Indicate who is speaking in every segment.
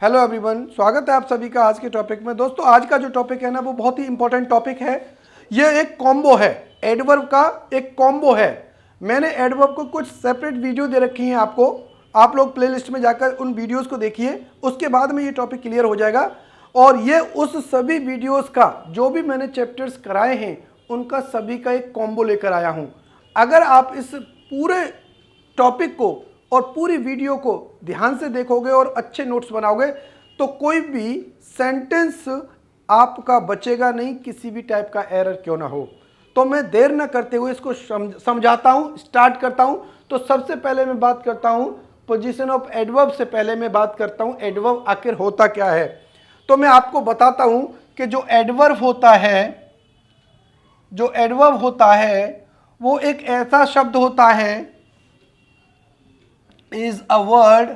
Speaker 1: Hello everyone, स्वागत है आप सभी का आज के टॉपिक में। दोस्तों आज का जो टॉपिक है ना वो बहुत ही इंपॉर्टेंट टॉपिक है। ये एक कॉम्बो है, एडवर्ब का एक कॉम्बो है। मैंने एडवर्ब को कुछ सेपरेट वीडियो दे रखी हैं आपको, आप लोग प्लेलिस्ट में जाकर उन वीडियोस को देखिए, उसके बाद में ये टॉपिक क्लियर हो जाएगा। और ये उस सभी वीडियोस का जो भी मैंने चैप्टर्स कराए हैं उनका सभी का एक कॉम्बो लेकर आया हूँ। अगर आप इस पूरे टॉपिक को और पूरी वीडियो को ध्यान से देखोगे और अच्छे नोट्स बनाओगे तो कोई भी सेंटेंस आपका बचेगा नहीं, किसी भी टाइप का एरर क्यों ना हो। तो मैं देर न करते हुए इसको समझाता हूं, स्टार्ट करता हूं। तो सबसे पहले मैं बात करता हूं पोजीशन ऑफ एडवर्ब से पहले मैं बात करता हूं एडवर्ब आखिर होता क्या है। तो मैं आपको बताता हूं कि जो एडवर्ब होता है वो एक ऐसा शब्द होता है, is a word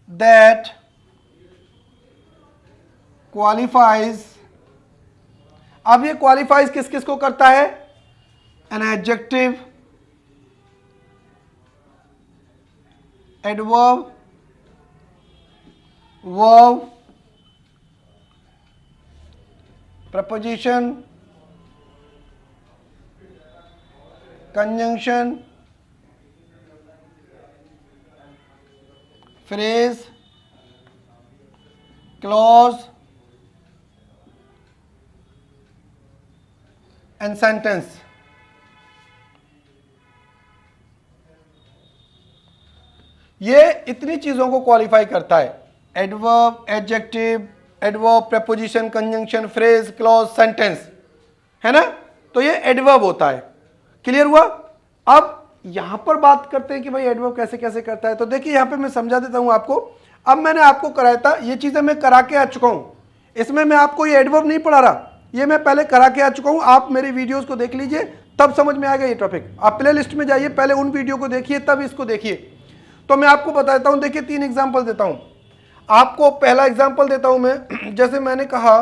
Speaker 1: that qualifies। अब ये क्वालिफाइज किस किस को करता है? an adjective, adverb, verb, preposition, conjunction, phrase, clause and sentence। ये इतनी चीजों को क्वालिफाई करता है, adverb, adjective, adverb, preposition, conjunction, phrase, clause, sentence, है ना। तो ये एडवर्ब होता है। क्लियर हुआ? अब यहां पर बात करते हैं कि भाई एडवर्ब कैसे कैसे करता है। तो देखिए यहां पे मैं समझा देता हूं आपको। अब मैंने आपको कराया था, ये चीजें मैं करा के आ चुका हूं, इसमें मैं आपको ये एडवर्ब नहीं पढ़ा रहा, ये मैं पहले करा के आ चुका हूं। आप मेरी वीडियोस को देख लीजिए, तब समझ में आएगा ये टॉपिक। आप प्ले लिस्ट में जाइए, पहले उन वीडियो को देखिए तब इसको देखिए। तो मैं आपको बताता हूं, देखिए 3 एग्जाम्पल देता हूं आपको। पहला एग्जाम्पल देता हूं मैं, जैसे मैंने कहा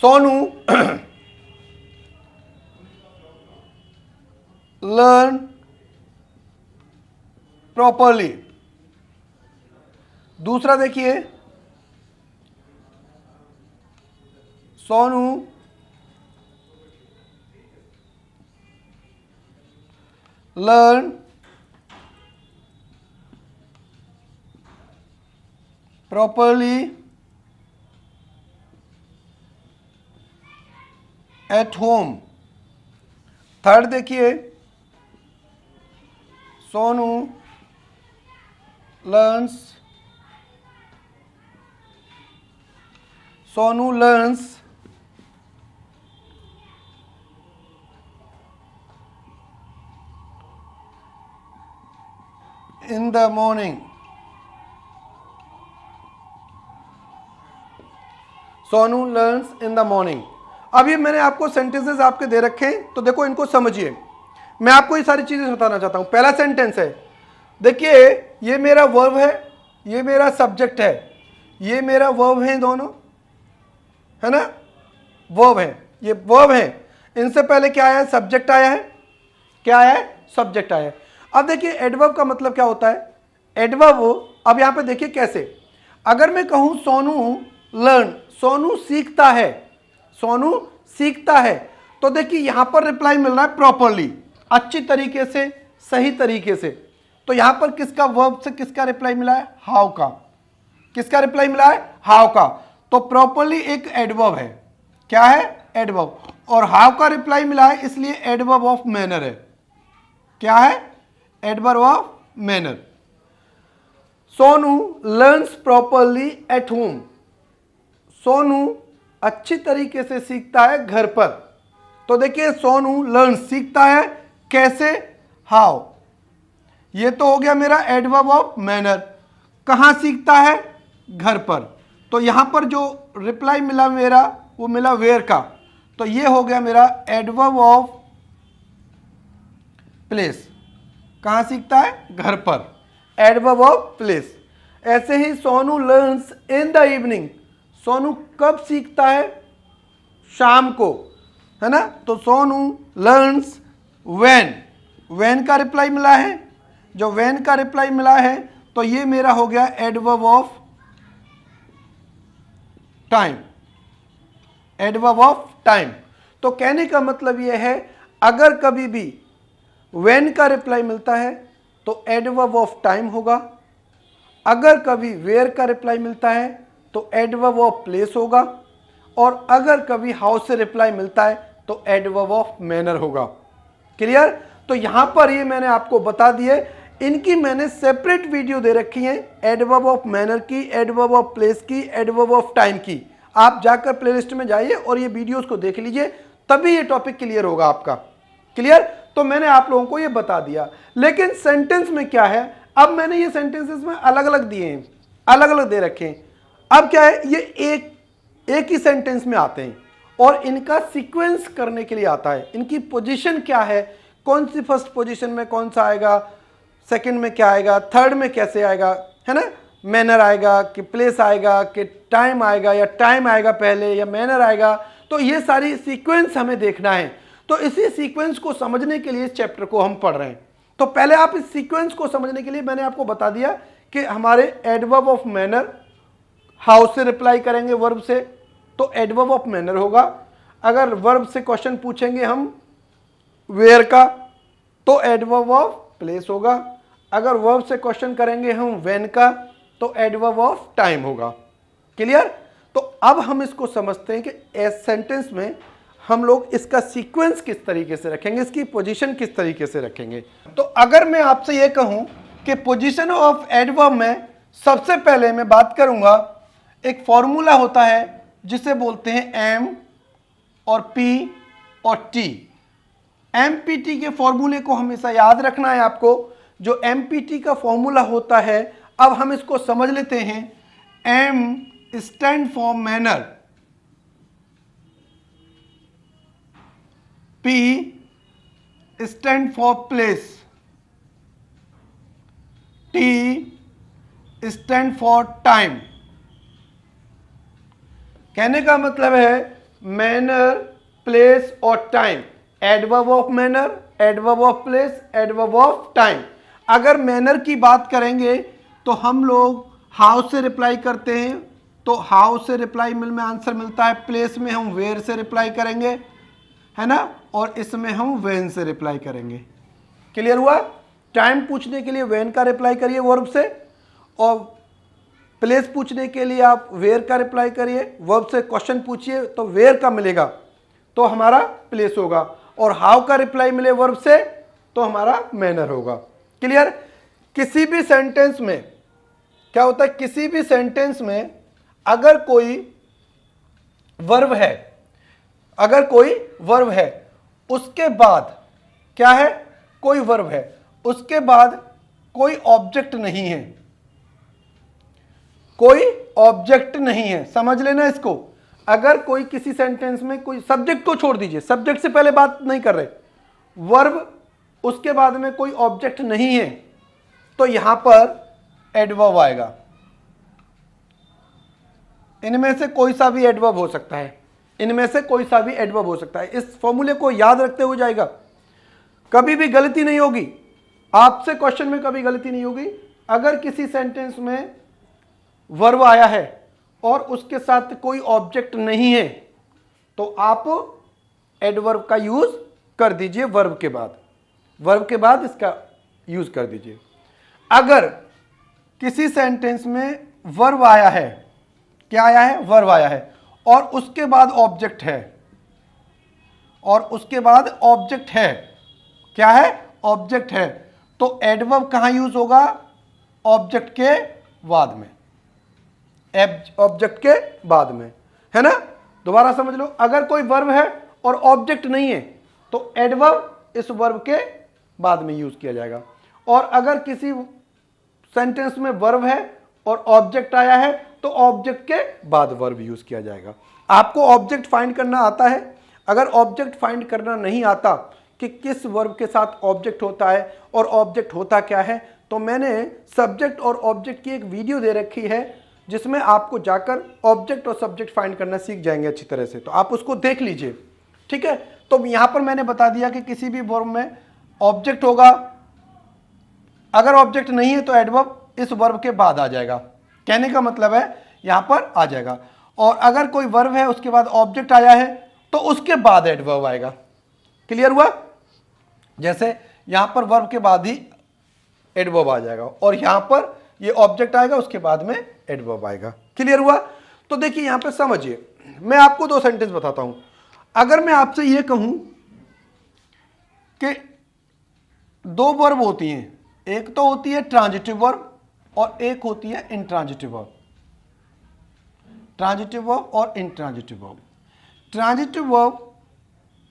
Speaker 1: सोनू learn properly। दूसरा देखिए, Sonu learn properly at home। Third देखिए, Sonu learns in the morning। Sonu learns in the morning। अब ये मैंने आपको सेंटेंसेस आपके दे रखे हैं, तो देखो इनको समझिए। मैं आपको ये सारी चीजें बताना चाहता हूं। पहला सेंटेंस है, देखिए ये मेरा वर्ब है, ये मेरा सब्जेक्ट है, ये मेरा वर्ब है, दोनों है ना, वर्ब है, ये वर्ब है। इनसे पहले क्या आया है? सब्जेक्ट आया है। क्या आया है? सब्जेक्ट आया है। अब देखिए एडवर्ब का मतलब क्या होता है? एडवर्ब, अब यहां पे देखिए कैसे, अगर मैं कहूं सोनू लर्न, सोनू सीखता है, सोनू सीखता है, तो देखिए यहां पर रिप्लाई मिल रहा है प्रॉपरली, अच्छी तरीके से, सही तरीके से। तो यहां पर किसका, वर्ब से किसका रिप्लाई मिला है? हाउ का। किसका रिप्लाई मिला है? हाउ का। तो प्रॉपरली एक एडवर्ब है। क्या है? एडवर्ब। और हाउ का रिप्लाई मिला है, इसलिए एडवर्ब ऑफ मैनर है। क्या है? Adverb of manner. Sonu learns properly at home. Sonu अच्छी तरीके से सीखता है घर पर। तो देखिए सोनू लर्न सीखता है, कैसे? हाउ। ये तो हो गया मेरा एडवर्ब ऑफ मैनर। कहां सीखता है? घर पर। तो यहां पर जो रिप्लाई मिला मेरा वो मिला वेयर का। तो ये हो गया मेरा एडवर्ब ऑफ प्लेस। कहां सीखता है? घर पर। Adverb of place. ऐसे ही Sonu learns in the evening. Sonu कब सीखता है? शाम को, है ना। तो सोनू लर्न्स व्हेन, व्हेन का रिप्लाई मिला है जो व्हेन का रिप्लाई मिला है तो ये मेरा हो गया adverb of time, adverb of time. तो कहने का मतलब ये है अगर कभी भी व्हेन का रिप्लाई मिलता है तो एडवर्ब ऑफ टाइम होगा, अगर कभी वेयर का रिप्लाई मिलता है तो एडवर्ब ऑफ प्लेस होगा, और अगर कभी हाउ से रिप्लाई मिलता है तो एडवर्ब ऑफ मैनर होगा। क्लियर? तो यहां पर ये मैंने आपको बता दिए, इनकी मैंने सेपरेट वीडियो दे रखी है, एडवर्ब ऑफ मैनर की, एडवर्ब ऑफ प्लेस की, एडवर्ब ऑफ टाइम की। आप जाकर प्लेलिस्ट में जाइए और ये वीडियोस को देख लीजिए, तभी ये टॉपिक क्लियर होगा आपका। क्लियर? तो मैंने आप लोगों को ये बता दिया। लेकिन सेंटेंस में क्या है, अब मैंने ये सेंटेंसेस में अलग अलग दिए हैं, अलग अलग दे रखे हैं। अब क्या है, ये एक ही सेंटेंस में आते हैं और इनका सीक्वेंस करने के लिए आता है। इनकी पोजीशन क्या है, कौन सी फर्स्ट पोजीशन में कौन सा आएगा, सेकंड में क्या आएगा, थर्ड में कैसे आएगा, है ना, मैनर आएगा कि प्लेस आएगा कि टाइम आएगा, या टाइम आएगा पहले या मैनर आएगा। तो ये सारी सीक्वेंस हमें देखना है। तो इसी सीक्वेंस को समझने के लिए इस चैप्टर को हम पढ़ रहे हैं। तो पहले आप इस सीक्वेंस को समझने के लिए मैंने आपको बता दिया कि हमारे एडवर्ब ऑफ मैनर, हाउ से रिप्लाई करेंगे वर्ब से तो एडवर्ब ऑफ मैनर होगा, अगर वर्ब से क्वेश्चन पूछेंगे हम वेयर का तो एडवर्ब ऑफ प्लेस होगा, अगर वर्ब से क्वेश्चन करेंगे हम व्हेन का तो एडवर्ब ऑफ टाइम होगा। क्लियर? तो अब हम इसको समझते हैं कि एस सेंटेंस में हम लोग इसका सीक्वेंस किस तरीके से रखेंगे, इसकी पोजीशन किस तरीके से रखेंगे। तो अगर मैं आपसे ये कहूं कि पोजीशन ऑफ एडवर्ब में सबसे पहले मैं बात करूंगा, एक फॉर्मूला होता है जिसे बोलते हैं एम और पी और टी। एम पी टी के फॉर्मूले को हमेशा याद रखना है आपको। जो एम पी टी का फॉर्मूला होता है, अब हम इसको समझ लेते हैं। M stand for manner, P stand for place, T stand for time. कहने का मतलब है मैनर, प्लेस और time, adverb of manner, adverb of place, adverb of time. अगर मैनर की बात करेंगे तो हम लोग हाउ से रिप्लाई करते हैं, तो हाउ से रिप्लाई में आंसर मिलता है, प्लेस में हम वेयर से रिप्लाई करेंगे, है ना, और इसमें हम व्हेन से रिप्लाई करेंगे। क्लियर हुआ? टाइम पूछने के लिए व्हेन का रिप्लाई करिए वर्ब से, और प्लेस पूछने के लिए आप वेयर का रिप्लाई करिए, वर्ब से क्वेश्चन पूछिए तो वेयर का मिलेगा तो हमारा प्लेस होगा, और हाउ का रिप्लाई मिले वर्ब से तो हमारा मैनर होगा। क्लियर? किसी भी सेंटेंस में क्या होता है, किसी भी सेंटेंस में अगर कोई वर्ब है, अगर कोई वर्ब है उसके बाद क्या है, कोई वर्ब है उसके बाद कोई ऑब्जेक्ट नहीं है, कोई ऑब्जेक्ट नहीं है, समझ लेना इसको। अगर कोई किसी सेंटेंस में कोई सब्जेक्ट को छोड़ दीजिए, सब्जेक्ट से पहले बात नहीं कर रहे, वर्ब उसके बाद में कोई ऑब्जेक्ट नहीं है तो यहां पर एडवर्ब आएगा। इनमें से कोई सा भी एडवर्ब हो सकता है, इनमें से कोई सा भी एडवर्ब हो सकता है। इस फॉर्मूले को याद रखते हुए जाएगा, कभी भी गलती नहीं होगी, आपसे क्वेश्चन में कभी गलती नहीं होगी। अगर किसी सेंटेंस में वर्ब आया है और उसके साथ कोई ऑब्जेक्ट नहीं है तो आप एडवर्ब का यूज कर दीजिए, वर्ब के बाद, वर्ब के बाद इसका यूज कर दीजिए। अगर किसी सेंटेंस में वर्ब आया है, क्या आया है, वर्ब आया है, और उसके बाद ऑब्जेक्ट है, और उसके बाद ऑब्जेक्ट है, क्या है, ऑब्जेक्ट है, तो एडवर्ब कहां यूज होगा, ऑब्जेक्ट के बाद में, ऑब्जेक्ट के बाद में, है ना। दोबारा समझ लो, अगर कोई वर्ब है और ऑब्जेक्ट नहीं है तो एडवर्ब इस वर्ब के बाद में यूज किया जाएगा, और अगर किसी सेंटेंस में वर्ब है और ऑब्जेक्ट आया है तो ऑब्जेक्ट के बाद वर्ब यूज किया जाएगा। आपको ऑब्जेक्ट फाइंड करना आता है? अगर ऑब्जेक्ट फाइंड करना नहीं आता कि किस वर्ब के साथ ऑब्जेक्ट होता है और ऑब्जेक्ट होता क्या है, तो मैंने सब्जेक्ट और ऑब्जेक्ट की एक वीडियो दे रखी है जिसमें आपको जाकर ऑब्जेक्ट और सब्जेक्ट फाइंड करना सीख जाएंगे अच्छी तरह से, तो आप उसको देख लीजिए। ठीक है, तो यहां पर मैंने बता दिया कि किसी भी वर्ब में ऑब्जेक्ट होगा, अगर ऑब्जेक्ट नहीं है तो एडवर्ब इस वर्ब के बाद आ जाएगा। कहने का मतलब है यहां पर आ जाएगा। और अगर कोई वर्ब है उसके बाद ऑब्जेक्ट आया है तो उसके बाद एडवर्ब आएगा। क्लियर हुआ? जैसे यहां पर वर्ब के बाद ही एडवर्ब आ जाएगा और यहां पर ये ऑब्जेक्ट आएगा उसके बाद में एडवर्ब आएगा। क्लियर हुआ? तो देखिए यहां पे समझिए, मैं आपको दो सेंटेंस बताता हूं। अगर मैं आपसे ये कहूं कि दो वर्ब होती हैं, एक तो होती है ट्रांजिटिव वर्ब और एक होती है इंट्रांजिटिव वर्ब। ट्रांजिटिव वर्ब और इंट्रांजिटिव वर्ब। ट्रांजिटिव वर्ब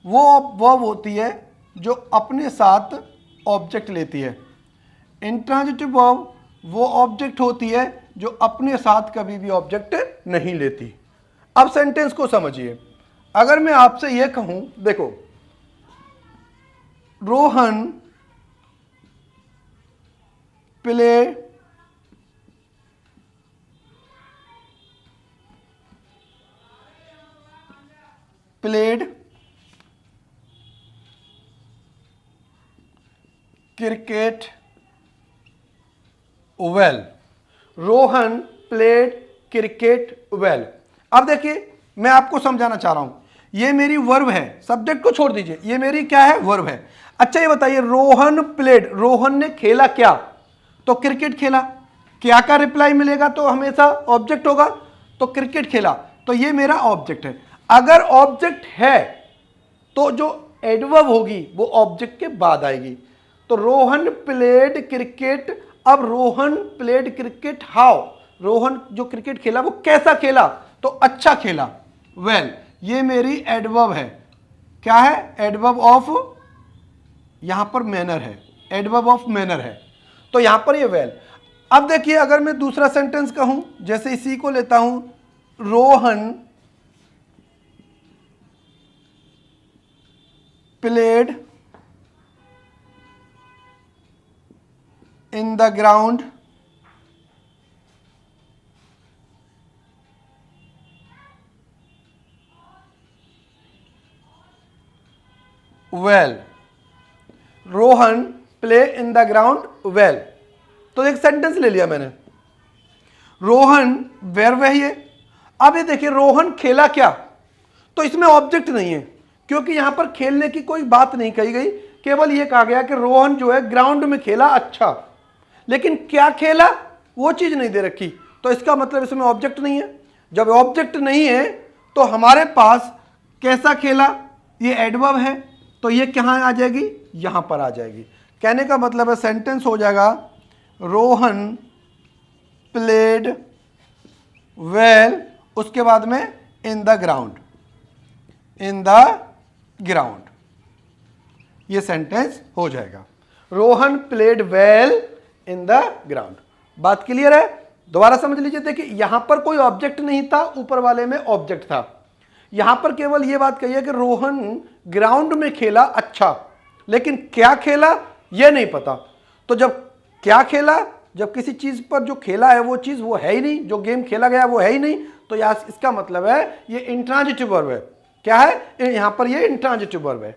Speaker 1: वो वर्ब होती है जो अपने साथ ऑब्जेक्ट लेती है। इंट्रांजिटिव वर्ब वो ऑब्जेक्ट होती है जो अपने साथ कभी भी ऑब्जेक्ट नहीं लेती। अब सेंटेंस को समझिए। अगर मैं आपसे यह कहूं, देखो, Rohan played cricket well. Rohan played cricket well. अब देखिए मैं आपको समझाना चाह रहा हूं, ये मेरी वर्ब है, सब्जेक्ट को छोड़ दीजिए, ये मेरी क्या है? वर्ब है। अच्छा ये बताइए, रोहन प्लेड, रोहन ने खेला क्या? तो क्रिकेट खेला। क्या का रिप्लाई मिलेगा? तो हमेशा ऑब्जेक्ट होगा, तो क्रिकेट खेला, तो ये मेरा ऑब्जेक्ट है। अगर ऑब्जेक्ट है तो जो एडवर्ब होगी वो ऑब्जेक्ट के बाद आएगी। तो रोहन प्लेड क्रिकेट। अब Rohan played cricket how, Rohan जो क्रिकेट खेला वो कैसा खेला? तो अच्छा खेला। वेल, ये मेरी एडवर्ब है। क्या है? एडवर्ब ऑफ, यहां पर मैनर है, एडवर्ब ऑफ मैनर है, तो यहां पर ये वेल। अब देखिए अगर मैं दूसरा सेंटेंस कहूं, जैसे इसी को लेता हूं, Rohan played in the ground well. Rohan play in the ground well. तो एक सेंटेंस ले लिया मैंने। रोहन वर्ब है ये। अब ये देखिए रोहन खेला क्या? तो इसमें ऑब्जेक्ट नहीं है क्योंकि यहां पर खेलने की कोई बात नहीं कही गई, केवल ये कहा गया कि रोहन जो है ग्राउंड में खेला अच्छा, लेकिन क्या खेला वो चीज नहीं दे रखी। तो इसका मतलब इसमें ऑब्जेक्ट नहीं है। जब ऑब्जेक्ट नहीं है तो हमारे पास कैसा खेला, ये एडवर्ब है, तो ये कहां आ जाएगी? यहां पर आ जाएगी। कहने का मतलब है सेंटेंस हो जाएगा रोहन प्लेड वेल, उसके बाद में in the ground, in the ground, ये सेंटेंस हो जाएगा। Rohan played well in the ground. बात क्लियर है? दोबारा समझ लीजिए। देखिए यहां पर कोई ऑब्जेक्ट नहीं था, ऊपर वाले में ऑब्जेक्ट था। यहां पर केवल यह बात कही है कि रोहन ग्राउंड में खेला अच्छा, लेकिन क्या खेला यह नहीं पता। तो जब क्या खेला, जब किसी चीज पर जो खेला है वो चीज वो है ही नहीं, जो गेम खेला गया वो है ही नहीं, तो यार इसका मतलब है ये इंट्रांजिटिव वर्ब है। क्या है? यहां पर ये इंट्रांजिटिव वर्ब है,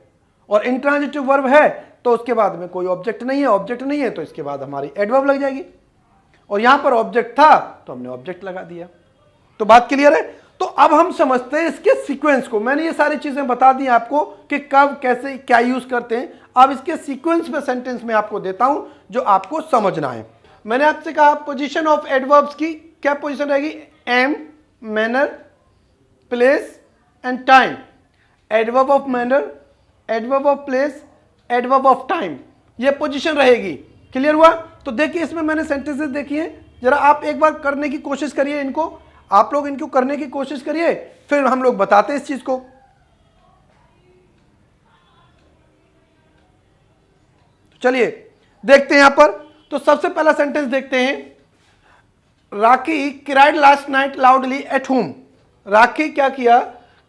Speaker 1: और इंट्रांजिटिव वर्ब है तो उसके बाद में कोई ऑब्जेक्ट नहीं है। ऑब्जेक्ट नहीं है तो इसके बाद हमारी एडवर्ब लग जाएगी, और यहां पर ऑब्जेक्ट था तो हमने ऑब्जेक्ट लगा दिया। तो बात क्लियर है? तो अब हम समझते हैं इसके सीक्वेंस को। मैंने ये सारी चीजें बता दी आपको कि कब कैसे क्या यूज करते हैं। अब इसके सीक्वेंस में सेंटेंस में आपको देता हूं जो आपको समझना है। मैंने आपसे कहा पोजीशन ऑफ एडवर्ब्स की क्या पोजीशन रहेगी? M, manner, place and time. Adverb of manner, adverb of place, adverb of time, ये पोजीशन रहेगी। क्लियर हुआ? तो देखिए इसमें मैंने सेंटेंसेस देखिए, जरा आप एक बार करने की कोशिश करिए इनको, आप लोग इनको करने की कोशिश करिए, फिर हम लोग बताते हैं इस चीज को। चलिए देखते हैं यहां पर। तो सबसे पहला सेंटेंस देखते हैं। Rakhi cried last night loudly at home. Rakhi क्या किया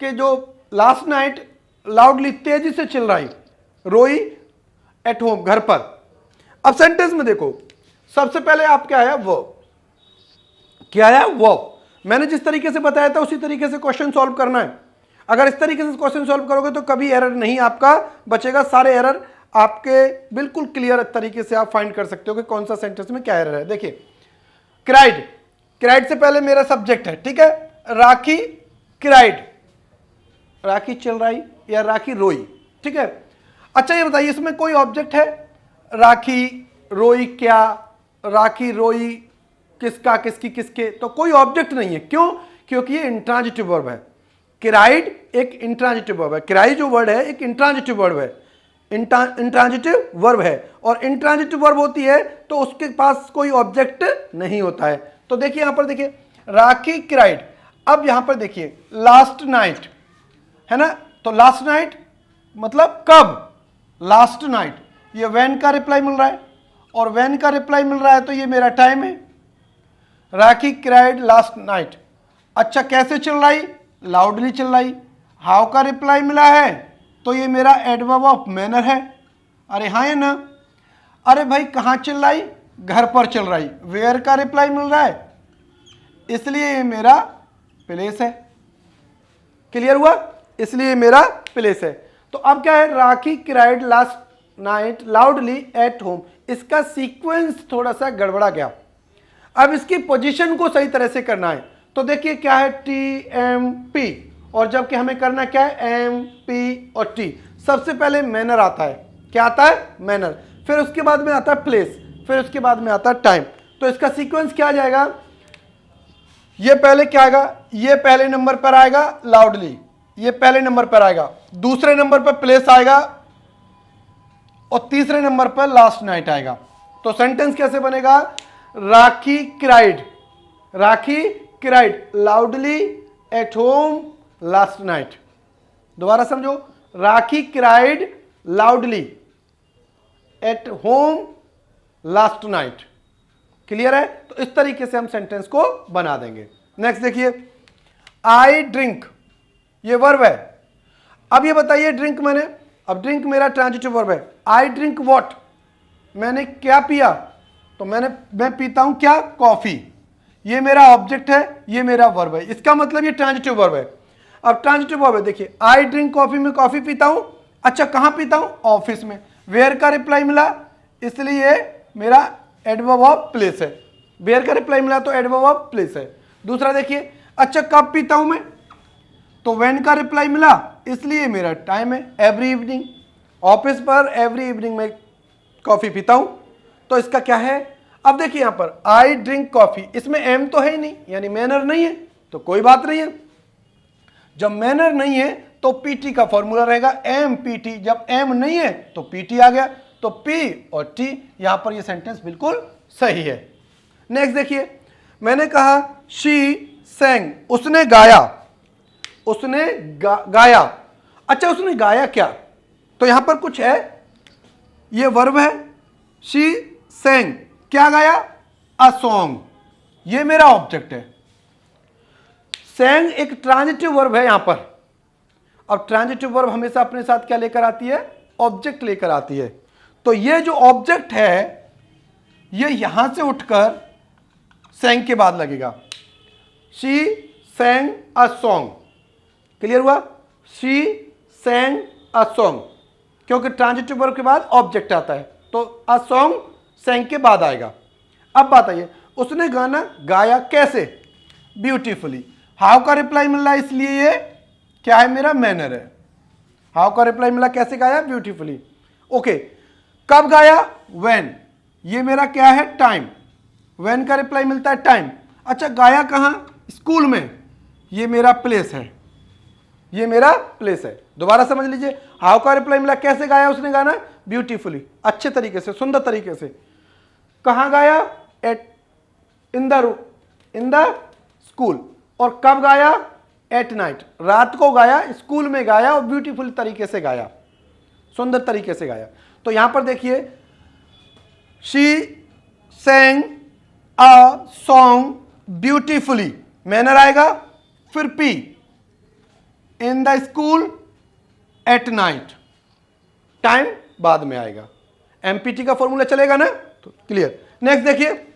Speaker 1: कि जो लास्ट नाइट लाउडली तेजी से चिल रही, रोई एट होम, घर पर। अब सेंटेंस में देखो, सबसे पहले आप क्या आया? वो क्या आया? वो। मैंने जिस तरीके से बताया था उसी तरीके से क्वेश्चन सॉल्व करना है। अगर इस तरीके से क्वेश्चन सॉल्व करोगे तो कभी एरर नहीं आपका बचेगा, सारे एरर आपके बिल्कुल क्लियर तरीके से आप फाइंड कर सकते हो कि कौन सा सेंटेंस में क्या एरर है। देखिए क्राइड, क्राइड से पहले मेरा सब्जेक्ट है, ठीक है, राखी क्राइड, राखी चिल्लाई या राखी रोई, ठीक है। अच्छा ये बताइए इसमें कोई ऑब्जेक्ट है? राखी रोई क्या, राखी रोई किसका, किसकी, किसके, तो कोई ऑब्जेक्ट नहीं है। क्यों? क्योंकि ये इंट्रांजिटिव वर्ब है। क्राइड एक इंट्रांजिटिव वर्ब है, क्राई जो वर्ड है एक इंट्रांजिटिव वर्ब है, इंट्रांजिटिव वर्ब है, और इंट्रांजिटिव वर्ब होती है तो उसके पास कोई ऑब्जेक्ट नहीं होता है। तो देखिए यहां पर देखिए राखी क्राइड। अब यहां पर देखिए लास्ट नाइट है ना, तो लास्ट नाइट मतलब कब, लास्ट नाइट, ये व्हेन का रिप्लाई मिल रहा है, और व्हेन का रिप्लाई मिल रहा है तो ये मेरा टाइम है। Rakhi cried last night. अच्छा कैसे चिल्लाई? लाउडली चिल्लाई। हाउ का रिप्लाई मिला है तो ये मेरा एडवर्ब ऑफ मैनर है। अरे हाँ है ना। अरे भाई कहाँ चिल्लाई? घर पर चिल रही। वेयर का रिप्लाई मिल रहा है इसलिए ये मेरा प्लेस है। क्लियर हुआ? इसलिए ये मेरा प्लेस है। तो अब क्या है? Rakhi cried last night loudly at home. इसका सीक्वेंस थोड़ा सा गड़बड़ा गया। अब इसकी पोजीशन को सही तरह से करना है। तो देखिए क्या है, टी एम पी, और जबकि हमें करना क्या है, एम पी और टी। सबसे पहले मैनर आता है। क्या आता है? मैनर। फिर उसके बाद में आता है प्लेस, फिर उसके बाद में आता है टाइम। तो इसका सीक्वेंस क्या आ जाएगा? ये पहले क्या आएगा? ये पहले नंबर पर आएगा लाउडली, ये पहले नंबर पर आएगा, दूसरे नंबर पर प्लेस आएगा, और तीसरे नंबर पर लास्ट नाइट आएगा। तो सेंटेंस कैसे बनेगा? Rakhi cried, Rakhi cried loudly at home last night. दोबारा समझो, Rakhi cried loudly at home last night. Clear है? तो इस तरीके से हम सेंटेंस को बना देंगे। नेक्स्ट देखिए, आई ड्रिंक, ये वर्ब है। अब ये बताइए ड्रिंक मैंने, अब ड्रिंक मेरा ट्रांजिटिव वर्ब है। आई ड्रिंक व्हाट, मैंने क्या पिया? तो मैं पीता हूं क्या? कॉफी। ये मेरा ऑब्जेक्ट है, ये मेरा वर्ब है। इसका मतलब ये ट्रांजिटिव वर्ब है। अब ट्रांजिटिव वर्ब है, देखिए आई ड्रिंक कॉफी, में कॉफी पीता हूं। अच्छा कहां पीता हूं? ऑफिस में। वेयर का रिप्लाई मिला इसलिए मेरा एडवर्ब ऑफ प्लेस है। वेयर का रिप्लाई मिला तो एडवर्ब ऑफ प्लेस है। दूसरा देखिए, अच्छा कब पीता हूं मैं? तो व्हेन का रिप्लाई मिला इसलिए मेरा टाइम है, एवरी इवनिंग। ऑफिस पर एवरी इवनिंग में कॉफी पीता हूं, तो इसका क्या है? अब देखिए यहां पर आई ड्रिंक कॉफी, इसमें एम तो है ही नहीं, यानी मैनर नहीं है, तो कोई बात नहीं है। जब मैनर नहीं है तो पीटी का फॉर्मूला रहेगा एम पीटी। जब एम नहीं है तो पीटी आ गया, तो पी और टी। यहां पर ये सेंटेंस बिल्कुल सही है। नेक्स्ट देखिए, मैंने कहा शी सेंग, उसने गाया, उसने गाया। अच्छा उसने गाया क्या? तो यहां पर कुछ है, ये वर्ब है। शी सेंग, क्या गाया? A song. ये मेरा ऑब्जेक्ट है। सेंग एक ट्रांजिटिव वर्ब है यहां पर। अब ट्रांजिटिव वर्ब हमेशा अपने साथ क्या लेकर आती है? ऑब्जेक्ट लेकर आती है। तो ये जो ऑब्जेक्ट है ये यहां से उठकर सेंग के बाद लगेगा। She sang a song. Clear हुआ? शी सेंग अ सॉन्ग, क्योंकि ट्रांजिटिव वर्ब के बाद ऑब्जेक्ट आता है, तो अ सॉन्ग सेंग के बाद आएगा। अब बात आइए, उसने गाना गाया कैसे? ब्यूटीफुली। हाउ का रिप्लाई मिल रहा है इसलिए ये क्या है? मेरा मैनर है। हाउ का रिप्लाई मिला, कैसे गाया? ब्यूटीफुली। ओके, कब गाया? व्हेन। ये मेरा क्या है? टाइम। व्हेन का रिप्लाई मिलता है टाइम। अच्छा गाया कहां? स्कूल में। ये मेरा प्लेस है, ये मेरा प्लेस है। दोबारा समझ लीजिए, हाउ का रिप्लाई मिला, कैसे गाया उसने गाना? ब्यूटीफुली, अच्छे तरीके से, सुंदर तरीके से। कहां गाया? At in the school. और कब गाया? एट नाइट, रात को गाया, स्कूल में गाया, और ब्यूटीफुल तरीके से गाया, सुंदर तरीके से गाया। तो यहां पर देखिए, she sang a song beautifully, manner आएगा, फिर P, in the school at night, time बाद में आएगा। एमपीटी का फॉर्मूला चलेगा ना? तो क्लियर। नेक्स्ट देखिए,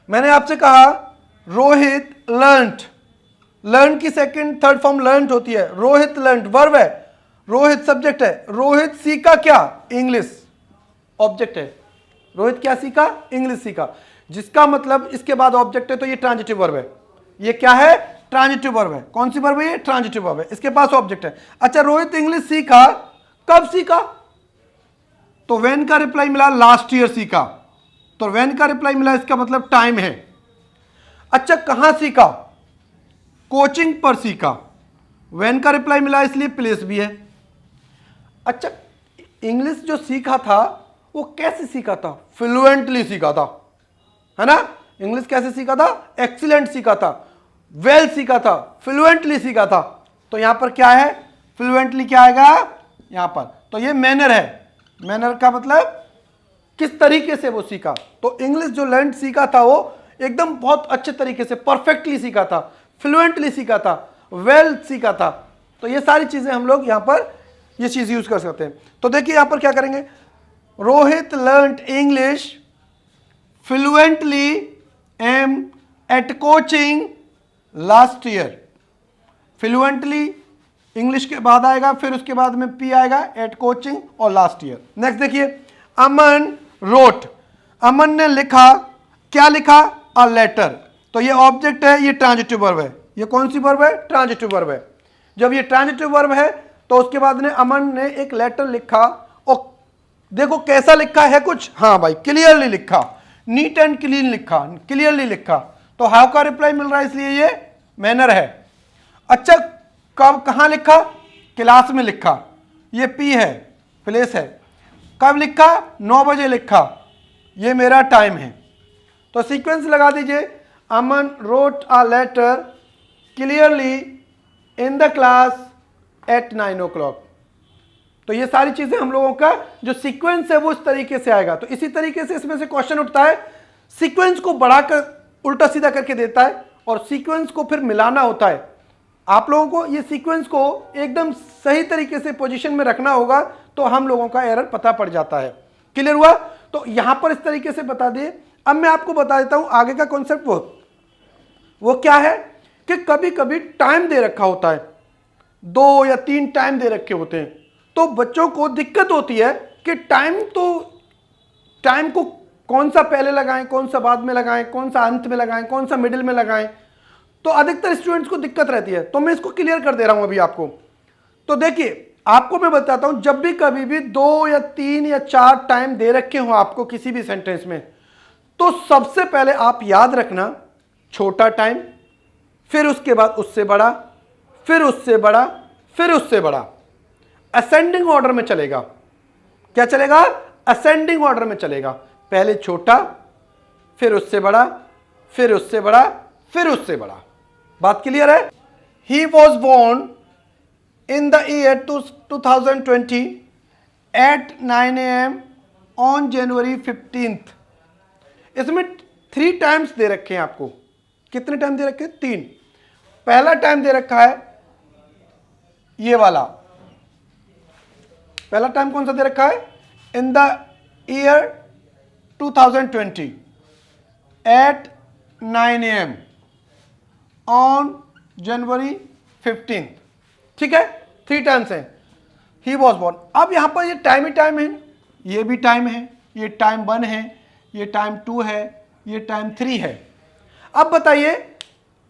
Speaker 1: मैंने आपसे कहा रोहित लर्नड। लर्न की सेकंड थर्ड फॉर्म लर्नड होती है। रोहित लर्नड वर्ब है, रोहित सब्जेक्ट है, रोहित सीखा क्या, इंग्लिश ऑब्जेक्ट है। रोहित क्या सीखा, इंग्लिश सीखा, जिसका मतलब इसके बाद ऑब्जेक्ट है तो ये ट्रांजिटिव वर्ब है। ये क्या है, ट्रांजिटिव वर्ब है। कौन सी वर्ब है ये, ट्रांजिटिव वर्ब है, इसके पास ऑब्जेक्ट है। अच्छा, रोहित इंग्लिश सीखा, कब सीखा, तो व्हेन का रिप्लाई मिला, लास्ट ईयर सीखा, तो व्हेन का रिप्लाई मिला, इसका मतलब टाइम है। अच्छा, कहां सीखा, कोचिंग पर सीखा, व्हेन का रिप्लाई मिला इसलिए प्लेस भी है। अच्छा, इंग्लिश जो सीखा था वो कैसे सीखा था, फ्लुएंटली सीखा था, है ना। इंग्लिश कैसे सीखा था, एक्सीलेंट सीखा था, वेल सीखा था, फ्लुएंटली सीखा था। तो यहां पर क्या है, फ्लुएंटली क्या आएगा यहां पर, तो ये मैनर है। मैनर का मतलब किस तरीके से वो सीखा, तो इंग्लिश जो लर्न सीखा था वो एकदम बहुत अच्छे तरीके से परफेक्टली सीखा था, फ्लुएंटली सीखा था, वेल सीखा था। तो ये सारी चीजें हम लोग यहां पर ये चीज यूज कर सकते हैं। तो देखिए यहां पर क्या करेंगे, Rohit learn English fluently M at coaching last year. Fluently English के बाद आएगा, फिर उसके बाद में पी आएगा, एट कोचिंग और लास्ट ईयर। नेक्स्ट देखिए, अमन रोट, अमन ने लिखा, क्या लिखा, अ लेटर, तो ये ऑब्जेक्ट है, ये ट्रांजिटिव वर्ब है। ये कौन सी वर्ब है, ट्रांजिटिव वर्ब है। जब ये ट्रांजिटिव वर्ब है तो उसके बाद ने अमन ने एक लेटर लिखा, और देखो कैसा लिखा है कुछ, हाँ भाई क्लियरली लिखा, नीट एंड क्लीन लिखा, क्लियरली लिखा, तो हाउ का रिप्लाई मिल रहा है, इसलिए ये मैनर है। अच्छा, कब कहां लिखा, क्लास में लिखा, ये पी है, प्लेस है। कब लिखा, 9 बजे लिखा, ये मेरा टाइम है। तो सीक्वेंस लगा दीजिए, Aman wrote a letter clearly in the class at 9 o'clock। तो ये सारी चीजें हम लोगों का जो सीक्वेंस है वो इस तरीके से आएगा। तो इसी तरीके से इसमें से क्वेश्चन उठता है, सीक्वेंस को बढ़ाकर उल्टा सीधा करके देता है और सीक्वेंस को फिर मिलाना होता है। आप लोगों को ये सीक्वेंस को एकदम सही तरीके से पोजीशन में रखना होगा, तो हम लोगों का एरर पता पड़ जाता है। क्लियर हुआ, तो यहां पर इस तरीके से बता दिए। अब मैं आपको बता देता हूं आगे का कॉन्सेप्ट, वो क्या है कि कभी कभी टाइम दे रखा होता है, 2 या 3 टाइम दे रखे होते हैं, तो बच्चों को दिक्कत होती है कि टाइम को कौन सा पहले लगाएं, कौन सा बाद में लगाएं, कौन सा अंत में लगाएं, कौन सा मिडिल में लगाएं, तो अधिकतर स्टूडेंट्स को दिक्कत रहती है। तो मैं इसको क्लियर कर दे रहा हूं अभी आपको। तो देखिए, आपको मैं बताता हूं, जब भी कभी भी 2 या 3 या 4 टाइम दे रखे हो आपको किसी भी सेंटेंस में, तो सबसे पहले आप याद रखना, छोटा टाइम, फिर उसके बाद उससे बड़ा, फिर उससे बड़ा, फिर उससे बड़ा, असेंडिंग ऑर्डर में चलेगा। क्या चलेगा, असेंडिंग ऑर्डर में चलेगा। पहले छोटा, फिर उससे बड़ा, फिर उससे बड़ा, फिर उससे बड़ा। बात क्लियर है। He was born in the year 2020 at 9 AM on January 15th। इसमें 3 टाइम्स दे रखे हैं आपको। कितने टाइम दे रखे हैं, 3। पहला टाइम दे रखा है ये वाला, पहला टाइम कौन सा दे रखा है, in the year 2020 at 9 AM on January 15th। ठीक है, 3 टाइम्स है, ही वॉज बोर्न। अब यहां पर ये टाइम ही टाइम है, ये भी टाइम है, ये टाइम 1 है, ये टाइम 2 है, ये टाइम 3 है। अब बताइए,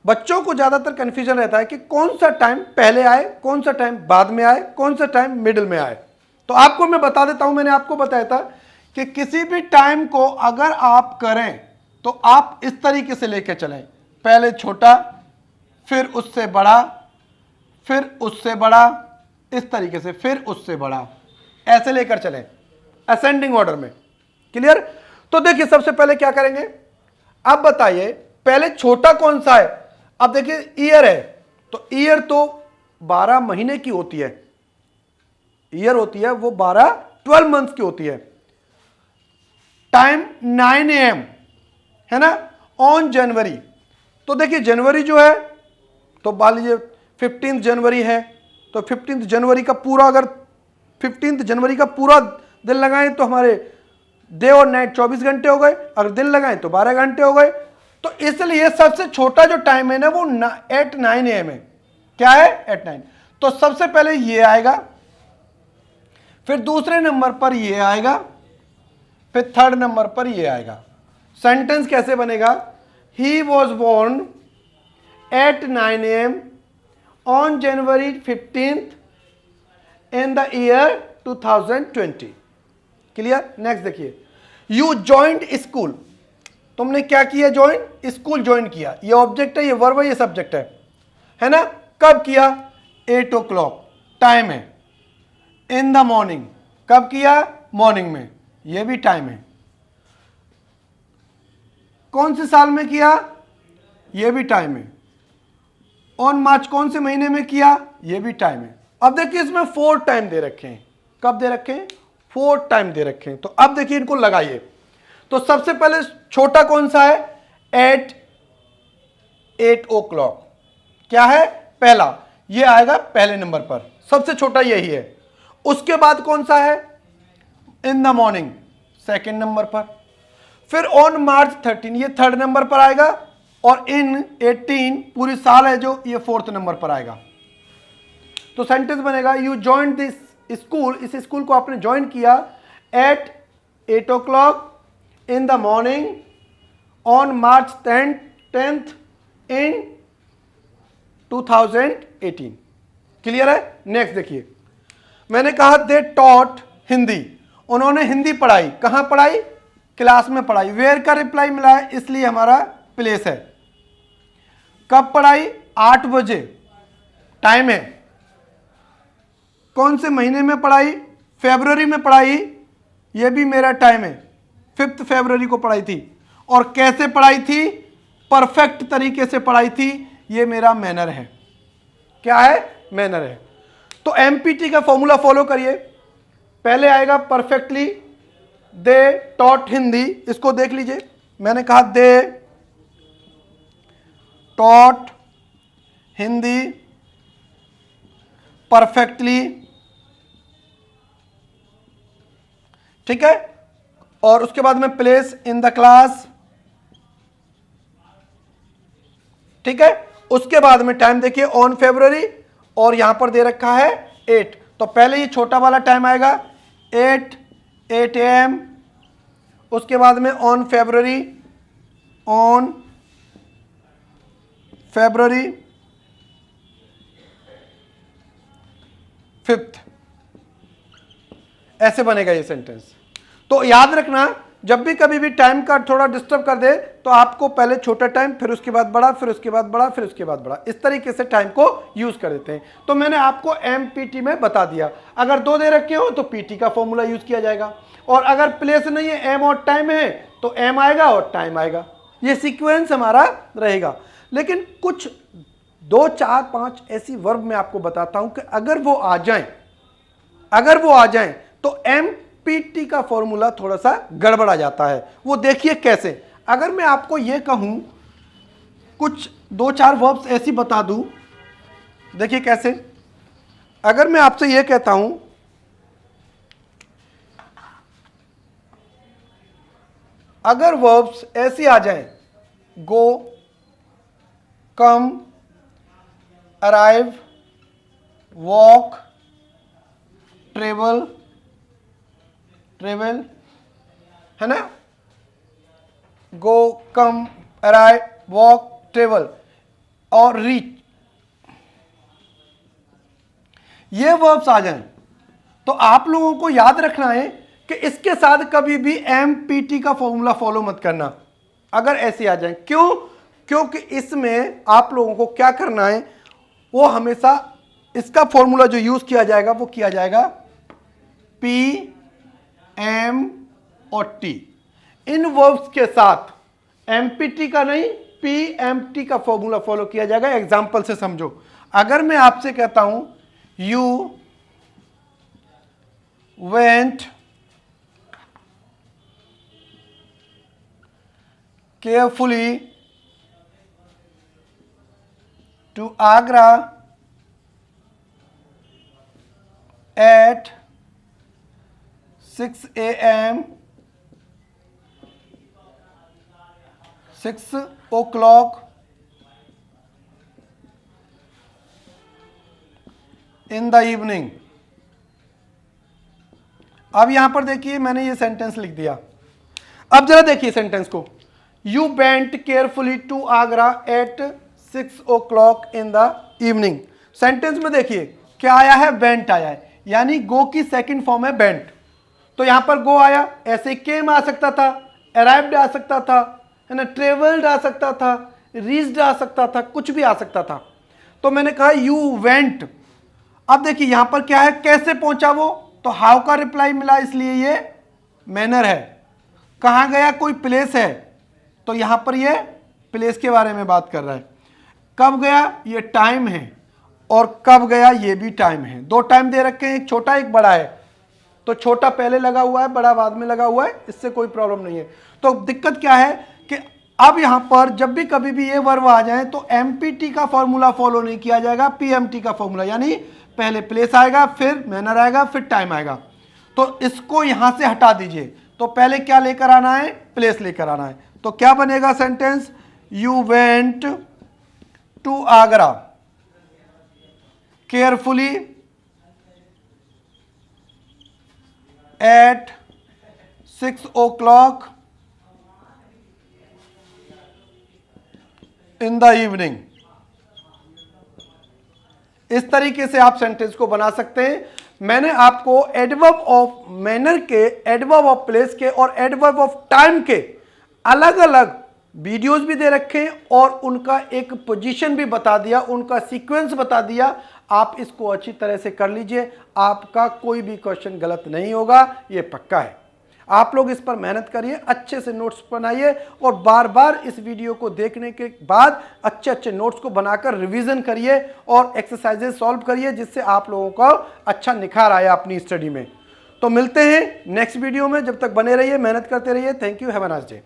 Speaker 1: बच्चों को ज्यादातर कंफ्यूजन रहता है कि कौन सा टाइम पहले आए, कौन सा टाइम बाद में आए, कौन सा टाइम मिडिल में आए। तो आपको मैं बता देता हूं, मैंने आपको बताया था कि किसी भी टाइम को अगर आप करें तो आप इस तरीके से लेके चलें, पहले छोटा, फिर उससे बड़ा, फिर उससे बड़ा, इस तरीके से, फिर उससे बड़ा, ऐसे लेकर चलें असेंडिंग ऑर्डर में। क्लियर। तो देखिए, सबसे पहले क्या करेंगे, अब बताइए पहले छोटा कौन सा है। अब देखिए, ईयर है, तो ईयर तो 12 महीने की होती है, ईयर होती है वो 12 मंथ्स की होती है। टाइम 9 AM है ना, ऑन जनवरी। तो देखिए जनवरी जो है, तो मान लीजिए 15 जनवरी है, तो 15 जनवरी का पूरा, अगर 15 जनवरी का पूरा दिन लगाएं तो हमारे डे और नाइट 24 घंटे हो गए, अगर दिन लगाएं तो 12 घंटे हो गए। तो इसलिए सबसे छोटा जो टाइम है ना वो एट 9 AM है। क्या है, एट 9। तो सबसे पहले ये आएगा, फिर दूसरे नंबर पर ये आएगा, फिर थर्ड नंबर पर ये आएगा। सेंटेंस कैसे बनेगा? He was born at 9 AM on January 15 in the year 2020। Clear? Next देखिए, यू ज्वाइंट स्कूल, तुमने क्या किया? ज्वाइन, स्कूल ज्वाइन किया। ये ऑब्जेक्ट है, ये वर्ब है, ये सब्जेक्ट है ना? कब किया? 8 o'clock, टाइम है। इन द मॉर्निंग, कब किया? मॉर्निंग में, ये भी टाइम है। कौन से साल में किया? ये भी टाइम है। ऑन मार्च, कौन से महीने में किया? ये भी टाइम है। अब देखिए इसमें 4 टाइम दे रखे हैं। कब दे रखे हैं? 4 टाइम दे रखे हैं। तो अब देखिए इनको लगाइए। तो सबसे पहले छोटा कौन सा है? एट 8 o'clock, क्या है? पहला, ये आएगा पहले नंबर पर, सबसे छोटा यही है। उसके बाद कौन सा है? In the morning, second number पर। फिर ऑन मार्च 13, ये थर्ड नंबर पर आएगा। और इन 18 पूरी साल है जो, ये फोर्थ नंबर पर आएगा। तो सेंटेंस बनेगा, यू ज्वाइन दिस स्कूल, इस स्कूल को आपने ज्वाइन किया at 8 o'clock in the morning on March 10th in 2018। Clear है? नेक्स्ट देखिए, मैंने कहा दे टॉट हिंदी, उन्होंने हिंदी पढ़ाई। कहां पढ़ाई? क्लास में पढ़ाई। वेयर का रिप्लाई मिला है, इसलिए हमारा प्लेस है। कब पढ़ाई? 8 बजे, टाइम है। कौन से महीने में पढ़ाई? फरवरी में पढ़ाई, यह भी मेरा टाइम है। 5 फरवरी को पढ़ाई थी। और कैसे पढ़ाई थी? परफेक्ट तरीके से पढ़ाई थी, यह मेरा मैनर है। क्या है? मैनर है। तो एमपीटी का फॉर्मूला फॉलो करिए। पहले आएगा परफेक्टली, दे टॉट हिंदी, इसको देख लीजिए। मैंने कहा दे टॉट हिंदी परफेक्टली, ठीक है। और उसके बाद में प्लेस इन द क्लास, ठीक है। उसके बाद में टाइम देखिए, ऑन फरवरी, और यहां पर दे रखा है 8। तो पहले ये छोटा वाला टाइम आएगा 8 AM। उसके बाद में ऑन फरवरी 5th, ऐसे बनेगा ये सेंटेंस। तो याद रखना, जब भी कभी भी टाइम का थोड़ा डिस्टर्ब कर दे तो आपको पहले छोटा टाइम, फिर उसके बाद बड़ा, फिर उसके बाद बड़ा, फिर उसके बाद बड़ा, इस तरीके से टाइम को यूज कर देते हैं। तो मैंने आपको एमपीटी में बता दिया। अगर 2 दे रखे हो तो पीटी का फॉर्मूला यूज किया जाएगा, और अगर प्लेस नहीं है, एम और टाइम है, तो एम आएगा और टाइम आएगा। ये सीक्वेंस हमारा रहेगा। लेकिन कुछ 2, 4, 5 ऐसी वर्ब मैं आपको बताता हूं कि अगर वो आ जाएं तो एमपीटी का फॉर्मूला थोड़ा सा गड़बड़ा जाता है। वो देखिए कैसे। अगर मैं आपको ये कहूं, कुछ 2, 4 वर्ब्स ऐसी बता दूं, देखिए कैसे। अगर मैं आपसे ये कहता हूं, अगर वर्ब्स ऐसी आ जाएं, गो, कम, अराइव, वॉक, ट्रेवल है ना, गो, कम, अराइव, वॉक, ट्रेवल और रीच, ये वर्ब्स आ जाएं, तो आप लोगों को याद रखना है कि इसके साथ कभी भी एमपीटी का फॉर्मूला फॉलो मत करना अगर ऐसे आ जाए। क्यों? क्योंकि इसमें आप लोगों को क्या करना है, वो हमेशा इसका फॉर्मूला जो यूज किया जाएगा वो किया जाएगा पी, एम और टी। इन वर्ब्स के साथ एमपीटी का नहीं, पी एम टी का फॉर्मूला फॉलो किया जाएगा। एग्जाम्पल से समझो। अगर मैं आपसे कहता हूं you went carefully to Agra at 6 AM, 6 o'clock in the evening। अब यहां पर देखिए मैंने ये सेंटेंस लिख दिया। अब जरा देखिए सेंटेंस को, you went carefully to Agra at 6 o'clock in the evening. Sentence में देखिए क्या आया है, वेंट आया है, यानी गो की सेकंड फॉर्म है वेंट। तो यहां पर गो आया, ऐसे केम आ सकता था, अराइव्ड आ सकता था, है ना, ट्रेवल्ड आ सकता था, रीच्ड आ सकता था, कुछ भी आ सकता था। तो मैंने कहा यू वेंट। अब देखिए यहां पर क्या है, कैसे पहुंचा वो, तो हाउ का रिप्लाई मिला, इसलिए ये मैनर है। कहां गया, कोई प्लेस है, तो यहां पर ये प्लेस के बारे में बात कर रहा है। कब गया, ये टाइम है, और कब गया ये भी टाइम है। दो टाइम दे रखे हैं, एक छोटा एक बड़ा है, तो छोटा पहले लगा हुआ है, बड़ा बाद में लगा हुआ है, इससे कोई प्रॉब्लम नहीं है। तो दिक्कत क्या है कि अब यहां पर जब भी कभी भी ये वर्ब आ जाए तो एमपीटी का फॉर्मूला फॉलो नहीं किया जाएगा, पीएमटी का फॉर्मूला, यानी पहले प्लेस आएगा, फिर मैनर आएगा, फिर टाइम आएगा। तो इसको यहां से हटा दीजिए। तो पहले क्या लेकर आना है, प्लेस लेकर आना है। तो क्या बनेगा sentence, you went to Agra carefully at 6 o'clock in the evening. इस तरीके से आप सेंटेंस को बना सकते हैं। मैंने आपको एडवर्ब ऑफ मैनर के, एडवर्ब ऑफ प्लेस के और एडवर्ब ऑफ टाइम के अलग अलग वीडियोस भी दे रखे हैं और उनका एक पोजीशन भी बता दिया, उनका सीक्वेंस बता दिया। आप इसको अच्छी तरह से कर लीजिए, आपका कोई भी क्वेश्चन गलत नहीं होगा, ये पक्का है। आप लोग इस पर मेहनत करिए, अच्छे से नोट्स बनाइए और बार बार इस वीडियो को देखने के बाद अच्छे अच्छे नोट्स को बनाकर रिवीजन करिए और एक्सरसाइजेस सॉल्व करिए, जिससे आप लोगों को अच्छा निखार आया अपनी स्टडी में। तो मिलते हैं नेक्स्ट वीडियो में, जब तक बने रहिए, मेहनत करते रहिए। Thank you, have a nice day.